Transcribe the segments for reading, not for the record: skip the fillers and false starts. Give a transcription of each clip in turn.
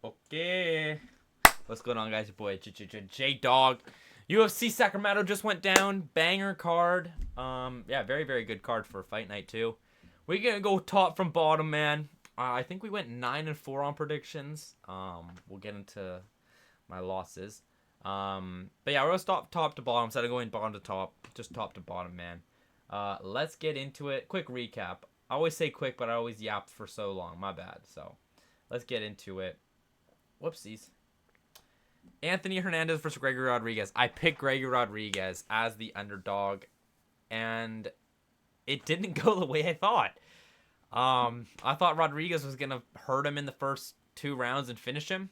Okay. What's going on, guys? Your boy J-Dog. UFC Sacramento just went down. Banger card. Yeah, very, very good card for fight night, too. We're going to go top from bottom, man. I think we went 9-4 on predictions. We'll get into my losses. But yeah, we're going to stop top to bottom instead of going bottom to top. Just top to bottom, man. Let's get into it. Quick recap. I always say quick, but I always yap for so long. My bad. So, let's get into it. Whoopsies. Anthony Hernandez versus Gregory Rodriguez. I picked Gregory Rodriguez as the underdog, and it didn't go the way I thought. I thought Rodriguez was going to hurt him in the first 2 rounds and finish him,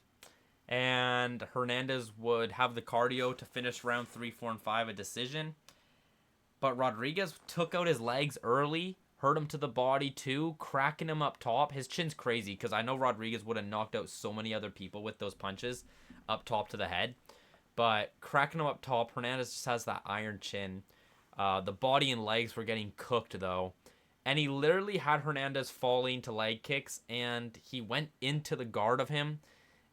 and Hernandez would have the cardio to finish round 3, 4, and 5 a decision. But Rodriguez took out his legs early, hurt him to the body too, cracking him up top. His chin's crazy because I know Rodriguez would have knocked out so many other people with those punches up top to the head. But cracking him up top, Hernandez just has that iron chin. The body and legs were getting cooked though. And he literally had Hernandez falling to leg kicks, and he went into the guard of him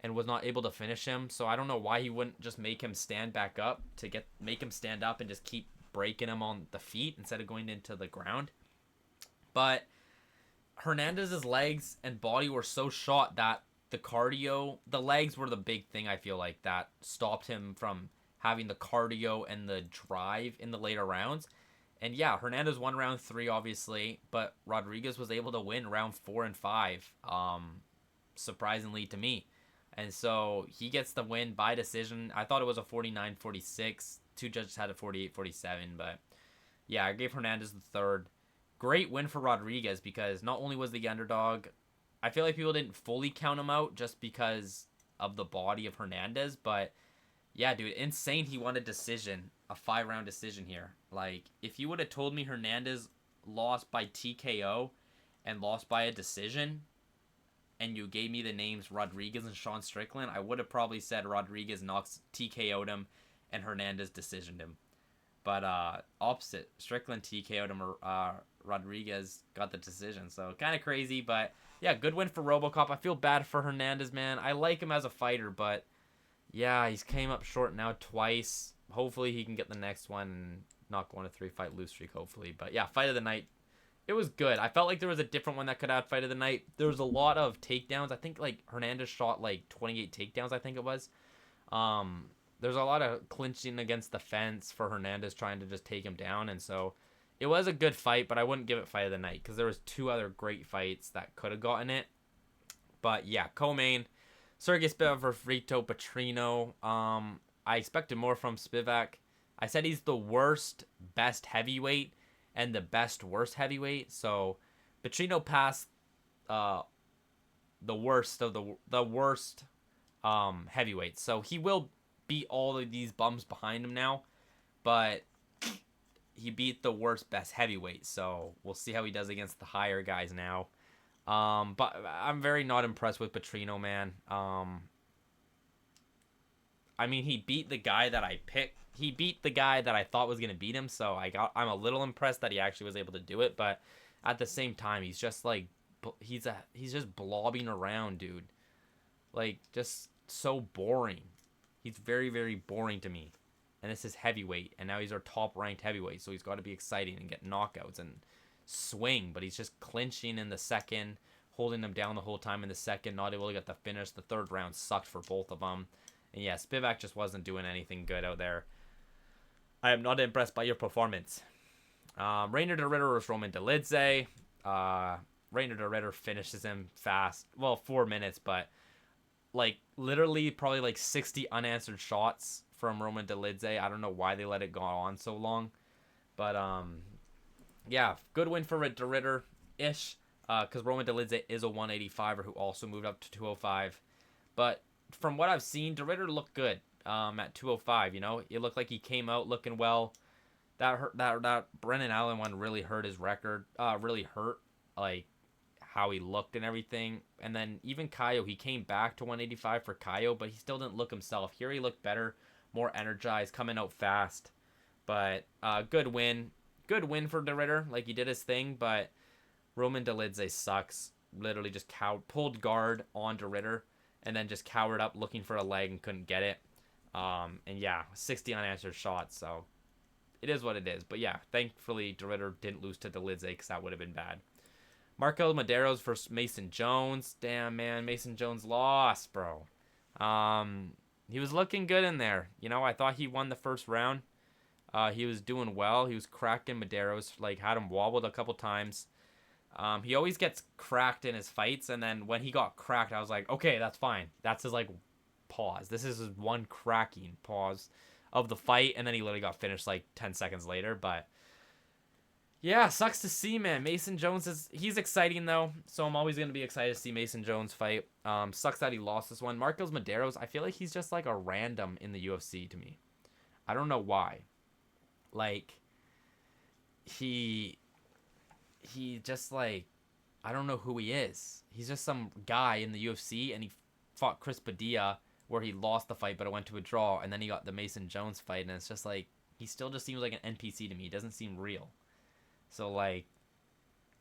and was not able to finish him. So I don't know why he wouldn't just make him stand back up to make him stand up and just keep breaking him on the feet instead of going into the ground. But Hernandez's legs and body were so shot that the legs were the big thing, I feel like, that stopped him from having the cardio and the drive in the later rounds. And yeah, Hernandez won round 3, obviously, but Rodriguez was able to win round 4 and 5, surprisingly to me. And so he gets the win by decision. I thought it was a 49-46. 2 judges had a 48-47, but yeah, I gave Hernandez the third. Great win for Rodriguez because not only was the underdog, I feel like people didn't fully count him out just because of the body of Hernandez, but yeah, dude, insane he won a decision, a 5-round decision here. Like, if you would have told me Hernandez lost by TKO and lost by a decision, and you gave me the names Rodriguez and Sean Strickland, I would have probably said Rodriguez TKO'd him and Hernandez decisioned him. But opposite, Strickland TKO'd him, Rodriguez got the decision. So kind of crazy, but yeah, good win for RoboCop. I feel bad for Hernandez, man. I like him as a fighter, but yeah, he's came up short now twice. Hopefully he can get the next one and not go on a 3-fight lose streak, hopefully. But yeah, fight of the night. It was good. I felt like there was a different one that could have fight of the night. There was a lot of takedowns. I think like Hernandez shot like 28 takedowns, I think it was. There's a lot of clinching against the fence for Hernandez trying to just take him down, and so it was a good fight, but I wouldn't give it fight of the night because there was 2 other great fights that could have gotten it. But yeah, co-main, Sergey Spivak versus Rito Petrino. I expected more from Spivak. I said he's the worst best heavyweight and the best worst heavyweight, so Petrino passed the worst of the worst heavyweights, so he will beat all of these bums behind him now, but he beat the worst best heavyweight, so we'll see how he does against the higher guys now. But I'm very not impressed with Petrino, man. I mean, he beat the guy that I picked. He beat the guy that I thought was gonna beat him, so I'm a little impressed that he actually was able to do it. But at the same time, he's just like he's just blobbing around, dude. Like, just so boring. He's very, very boring to me. And this is heavyweight, and now he's our top-ranked heavyweight, so he's got to be exciting and get knockouts and swing, but he's just clinching in the second, holding them down the whole time in the second, not able to get the finish. The 3rd round sucked for both of them. And yeah, Spivak just wasn't doing anything good out there. I am not impressed by your performance. Reiner de Ritter versus Roman Dolidze. Reiner de Ritter finishes him fast. Well, 4 minutes, but like literally probably like 60 unanswered shots from Roman Dolidze. I don't know why they let it go on so long. But yeah, good win for de Ritter-ish. Because Roman Dolidze is a 185er who also moved up to 205. But from what I've seen, de Ritter looked good at 205. You know, it looked like he came out looking well. That Brennan Allen one really hurt his record. Really hurt like how he looked and everything. And then even Caio, he came back to 185 for Caio, but he still didn't look himself. Here he looked better, more energized, coming out fast. But good win. Good win for de Ritter. Like, he did his thing, but Roman Dolidze sucks. Literally just pulled guard on de Ritter and then just cowered up looking for a leg and couldn't get it. And yeah, 60 unanswered shots, so it is what it is. But yeah, thankfully, DeRitter didn't lose to Dolidze because that would have been bad. Markel Medeiros versus Mason Jones. Damn, man, Mason Jones lost, bro. He was looking good in there. You know, I thought he won the first round. He was doing well. He was cracking Medeiros, like, had him wobbled a couple times. He always gets cracked in his fights, and then when he got cracked, I was like, okay, that's fine. That's his, like, pause. This is his one cracking pause of the fight, and then he literally got finished, like, 10 seconds later, but yeah, sucks to see, man. Mason Jones he's exciting, though, so I'm always going to be excited to see Mason Jones fight. Sucks that he lost this one. Marcos Medeiros, I feel like he's just, like, a random in the UFC to me. I don't know why. Like, he just, like, I don't know who he is. He's just some guy in the UFC, and he fought Chris Padilla, where he lost the fight, but it went to a draw, and then he got the Mason Jones fight, and it's just, like, he still just seems like an NPC to me. He doesn't seem real. So, like,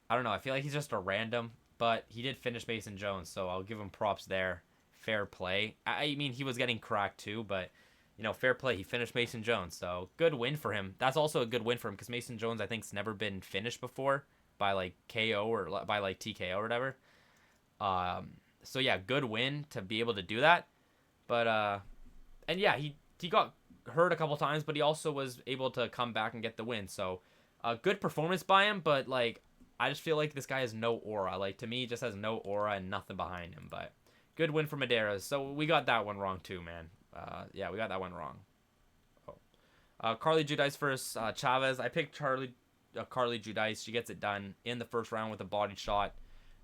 I don't know. I feel like he's just a random, but he did finish Mason Jones, so I'll give him props there. Fair play. I mean, he was getting cracked, too, but, you know, fair play. He finished Mason Jones, so good win for him. That's also a good win for him, because Mason Jones, I think, has never been finished before by, like, KO or by, like, TKO or whatever. So, yeah, good win to be able to do that. But, and yeah, he got hurt a couple times, but he also was able to come back and get the win. So, good performance by him, but, like, I just feel like this guy has no aura. Like, to me, he just has no aura and nothing behind him. But good win for Medeiros. So, we got that one wrong, too, man. Yeah, we got that one wrong. Carly Judice versus Chavez. I picked Carly Judice. She gets it done in the first round with a body shot.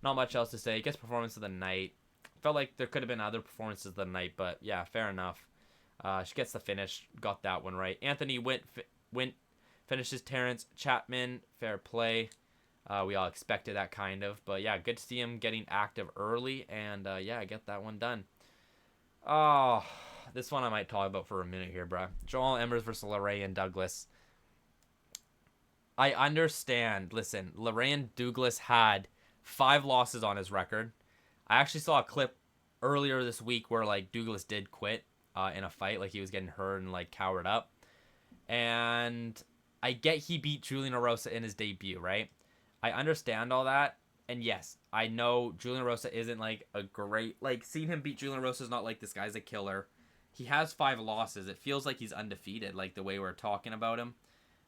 Not much else to say. Gets performance of the night. Felt like there could have been other performances of the night, but yeah, fair enough. She gets the finish. Got that one right. Anthony Wint finishes Terrence Chapman. Fair play. We all expected that kind of, but yeah, good to see him getting active early, and yeah, get that one done. Oh, this one I might talk about for a minute here, bro. Joel Emmers versus Lorraine Douglas. I understand. Listen, Lorraine Douglas had 5 losses on his record. I actually saw a clip earlier this week where, like, Douglas did quit in a fight. Like, he was getting hurt and, like, cowered up. And I get he beat Julian Erosa in his debut, right? I understand all that. And yes, I know Julian Erosa isn't, like, a great... Like, seeing him beat Julian Erosa is not like this guy's a killer. He has 5 losses. It feels like he's undefeated, like, the way we're talking about him.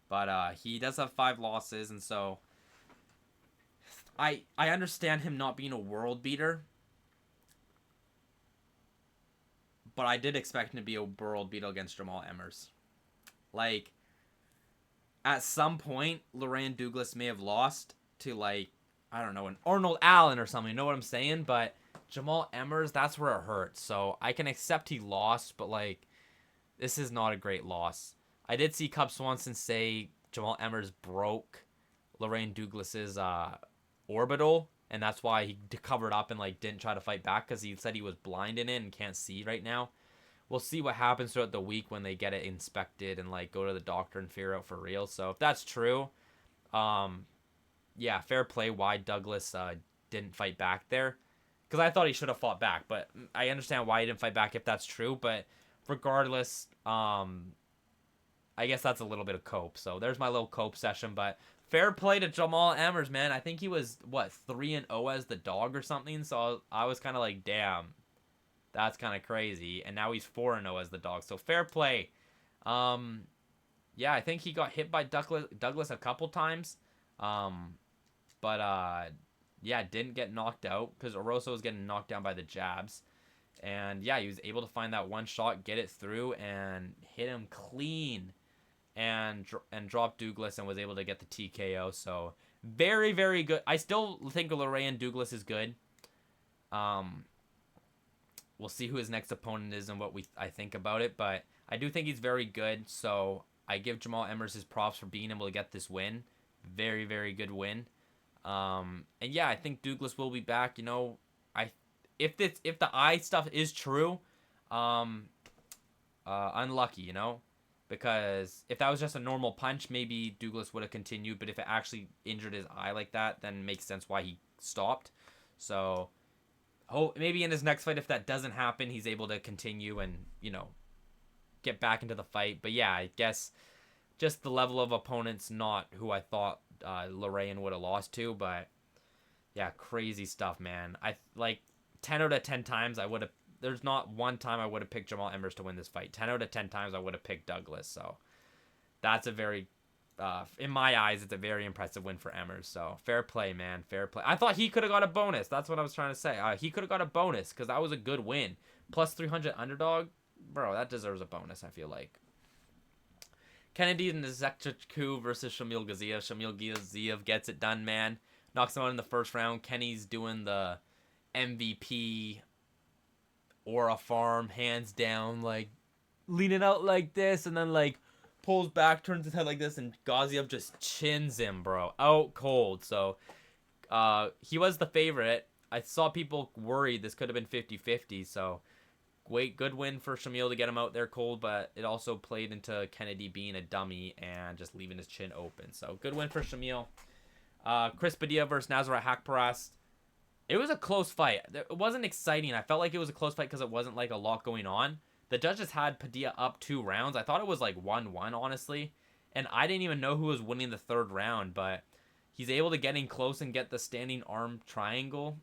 But he does have 5 losses, and so... I understand him not being a world beater, but I did expect him to be a world beater against Jamal Emmers. Like, at some point, Lorraine Douglas may have lost to, like, I don't know, an Arnold Allen or something, you know what I'm saying? But Jamal Emmers, that's where it hurts. So I can accept he lost, but, like, this is not a great loss. I did see Cub Swanson say Jamal Emmers broke Lorraine Douglas's orbital, and that's why he covered up and, like, didn't try to fight back, because he said he was blind in it and can't see right now. We'll see what happens throughout the week when they get it inspected and, like, go to the doctor and figure out for real. So if that's true, yeah, fair play why Douglas didn't fight back there, because I thought he should have fought back, but I understand why he didn't fight back if that's true. But regardless, I guess that's a little bit of cope. So there's my little cope session. But fair play to Jamal Emmers, man. I think he was, what, 3-0 as the dog or something? So I was kind of like, damn, that's kind of crazy. And now he's 4-0 as the dog. So fair play. Yeah, I think he got hit by Douglas a couple times. But yeah, didn't get knocked out because Erosa was getting knocked down by the jabs. And yeah, he was able to find that one shot, get it through, and hit him clean. And dropped Douglas and was able to get the TKO. So very, very good. I still think Lorraine Douglas is good. We'll see who his next opponent is and what I think about it. But I do think he's very good. So I give Jamal Emmers his props for being able to get this win. Very, very good win. And yeah, I think Douglas will be back. You know, if the eye stuff is true, unlucky, you know. Because if that was just a normal punch, maybe Douglas would have continued. But if it actually injured his eye like that, then it makes sense why he stopped. So, Oh, maybe in his next fight, if that doesn't happen, he's able to continue and, get back into the fight. But yeah, I guess just the level of opponents, not who I thought Lorraine would have lost to. But yeah, crazy stuff, man. I like 10 out of 10 times I would have. There's not one time I would have picked Jamal Emmers to win this fight. 10 out of 10 times I would have picked Douglas. So that's a very, in my eyes, it's a very impressive win for Emmers. So fair play, man. Fair play. I thought he could have got a bonus. That's what I was trying to say. He could have got a bonus because that was a good win. Plus 300 underdog. Bro, that deserves a bonus, I feel like. Kennedy and Zekchuk versus Shamil Gaziev. Shamil Gaziev gets it done, man. Knocks him out in the first round. Kenny's doing the MVP aura farm, hands down, like leaning out like this, and then like pulls back, turns his head like this, and Gaziev just chins him, bro. Out cold. So he was the favorite. I saw people worried this could have been 50-50, so good win for Shamil to get him out there cold, but it also played into Kennedy being a dummy and just leaving his chin open. So good win for Shamil. Chris Padilla versus Nazareth Hakparas. It was a close fight. It wasn't exciting. I felt like it was a close fight because it wasn't like a lot going on. The judges had Padilla up 2 rounds. I thought it was like 1-1, honestly. And I didn't even know who was winning the 3rd round, but he's able to get in close and get the standing arm triangle,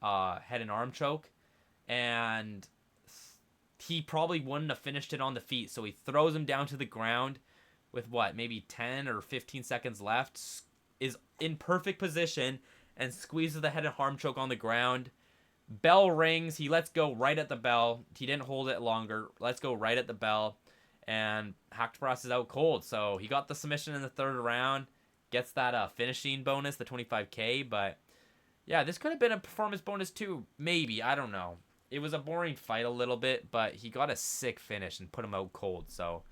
head and arm choke. And he probably wouldn't have finished it on the feet. So he throws him down to the ground with maybe 10 or 15 seconds left. Is in perfect position and squeezes the head and arm choke on the ground. Bell rings. He lets go right at the bell. He didn't hold it longer. Let's go right at the bell. And Hakparas is out cold. So he got the submission in the 3rd round. Gets that finishing bonus, the 25K. But yeah, this could have been a performance bonus too. Maybe. I don't know. It was a boring fight a little bit, but he got a sick finish and put him out cold. So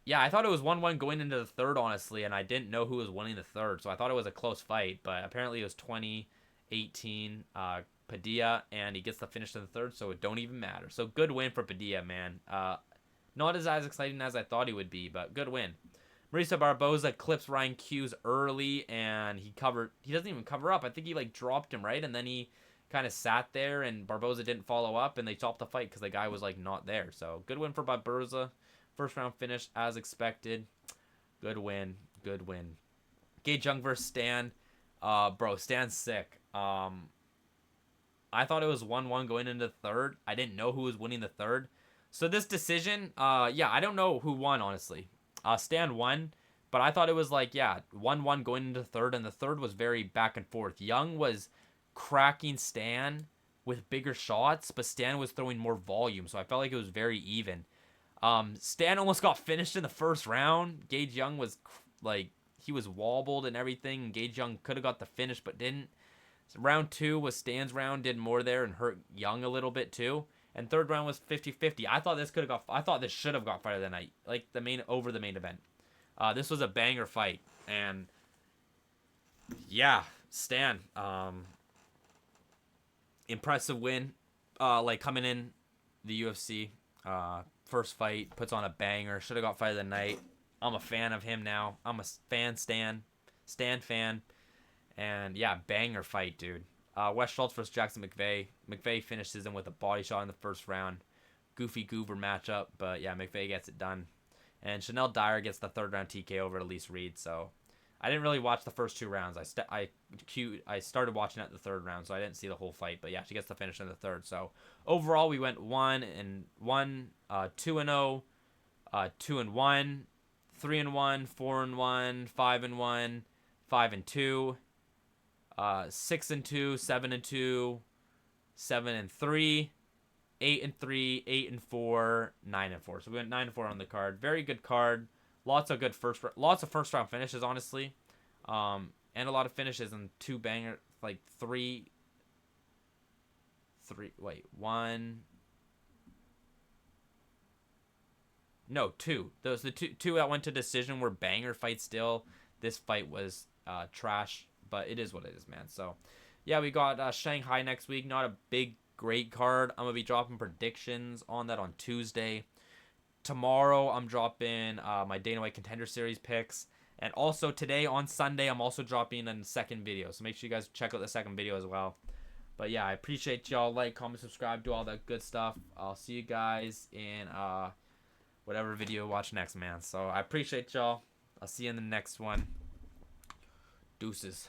yeah, I thought it was 1-1 going into the 3rd, honestly, and I didn't know who was winning the 3rd, so I thought it was a close fight, but apparently it was 20-18 Padilla, and he gets the finish in the 3rd, so it don't even matter. So good win for Padilla, man. Not as exciting as I thought he would be, but good win. Marisa Barboza clips Ryan Hughes early, and he doesn't even cover up. I think he dropped him, right? And then he kind of sat there, and Barboza didn't follow up, and they stopped the fight because the guy was not there. So good win for Barboza. 1st round finish as expected. Good win. Good win. Gage Young versus Stan. Bro, Stan's sick. I thought it was 1-1 going into the 3rd. I didn't know who was winning the 3rd. So this decision, yeah, I don't know who won, honestly. Stan won, but I thought it was 1-1 going into the 3rd, and the 3rd was very back and forth. Young was cracking Stan with bigger shots, but Stan was throwing more volume, so I felt like it was very even. Stan almost got finished in the 1st round. Gage Young was he was wobbled and everything. Gage Young could have got the finish but didn't. So round 2 was Stan's round, did more there and hurt Young a little bit too. And 3rd round was 50-50. I thought this should have got fight of the night, the main event. This was a banger fight, and yeah, Stan, impressive win. Coming in the UFC. 1st fight, puts on a banger. Should have got fight of the night. I'm a fan of him now. I'm a Stan fan. And yeah, banger fight, dude. Wes Schultz versus Jackson McVeigh. McVeigh finishes him with a body shot in the 1st round. Goofy goober matchup, but yeah, McVeigh gets it done. And Chanel Dyer gets the 3rd round TK over Elise Reed. So I didn't really watch the first 2 rounds. I started watching at the 3rd round, so I didn't see the whole fight. But yeah, she gets the finish in the 3rd. So overall, we went 1-1, 2-0, 2-1, 3-1, 4-1, 5-1, 5-2, 6-2, 7-2, 7-3, 8-3, 8-4, 9-4. So we went 9-4 on the card. Very good card. Lots of first round finishes, honestly, and a lot of finishes and 2 banger, 3. Wait, 1. No, 2. Those the two that went to decision were banger fights. Still, this fight was trash, but it is what it is, man. So, yeah, we got Shanghai next week. Not a great card. I'm gonna be dropping predictions on that on Tuesday. Tomorrow, I'm dropping my Dana White Contender Series picks. And also today, on Sunday, I'm also dropping a 2nd video. So make sure you guys check out the 2nd video as well. But yeah, I appreciate y'all. Like, comment, subscribe, do all that good stuff. I'll see you guys in whatever video you watch next, man. So I appreciate y'all. I'll see you in the next one. Deuces.